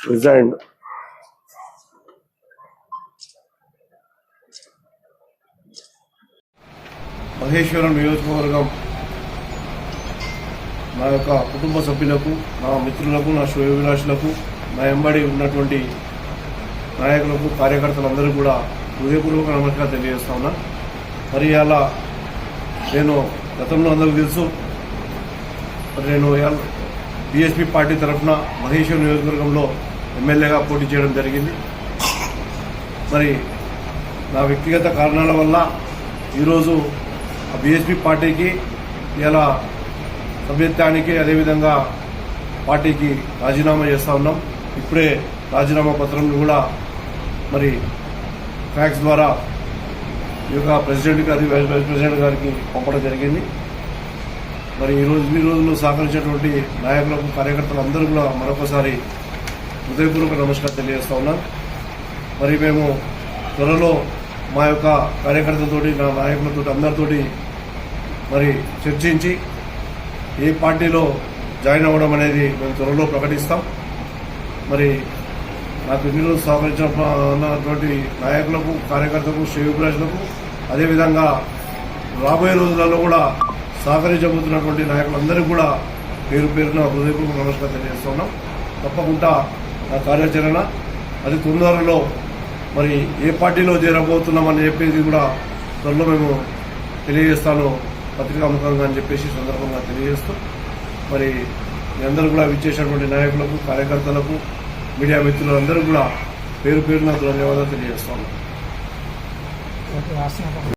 resigned. Maheshwaram నియోజకవర్గం నా యొక్క కుటుంబ సభ్యులకు, నా మిత్రులకు, నా శ్రేయోభిలాషులకు, నా వెంబడి ఉన్నటువంటి నాయకులకు, కార్యకర్తలందరూ కూడా హృదయపూర్వక నమస్కారం తెలియజేస్తా ఉన్నా. మరి అలా నేను గతంలో అందరికీ తెలుసు, మరి నేను బీఎస్పీ పార్టీ తరఫున మహేశ్వరం నియోజకవర్గంలో ఎమ్మెల్యేగా పోటీ చేయడం జరిగింది. మరి నా వ్యక్తిగత కారణాల వల్ల ఈరోజు ఆ బీఎస్పీ పార్టీకి ఇలా సభ్యత్వానికి అదేవిధంగా పార్టీకి రాజీనామా చేస్తూ ఉన్నాం. ఇప్పుడే రాజీనామా పత్రం కూడా మరి ఫ్యాక్స్ ద్వారా ఈ యొక్క ప్రెసిడెంట్ గారి, వైస్ ప్రెసిడెంట్ గారికి పంపడం జరిగింది. మరి ఈ రోజుల్లో సహకరించినటువంటి నాయకులకు, కార్యకర్తలు అందరూ కూడా మరొకసారి హృదయపూర్వక నమస్కారం తెలియజేస్తా ఉన్నాం. మరి మేము త్వరలో మా యొక్క కార్యకర్తలతోటి, నా నాయకులతో అందరితోటి మరి చర్చించి ఏ పార్టీలో జాయిన్ అవ్వడం అనేది మేము త్వరలో ప్రకటిస్తాం. మరి నాకు ఇన్ని రోజులు సహకరించినటువంటి నాయకులకు, కార్యకర్తలకు, శ్రేయోభిలాషులకు, అదేవిధంగా రాబోయే రోజులలో కూడా సహకరించబోతున్నటువంటి నాయకులందరికీ కూడా పేరు పేరున హృదయపూర్వక నమస్కారం తెలియజేస్తున్నాం. తప్పకుండా నా కార్యాచరణ అది తొందరలో మరి ఏ పార్టీలో చేరబోతున్నామని చెప్పేసి కూడా త్వరలో మేము తెలియజేస్తాను పత్రికాముఖంగా అని చెప్పేసి సందర్భంగా తెలియజేస్తూ, మరి మీ అందరూ కూడా విచ్చేసినటువంటి నాయకులకు, కార్యకర్తలకు, మీడియా మిత్రులందరూ కూడా పేరు పేరున ధన్యవాదాలు తెలియజేస్తాను.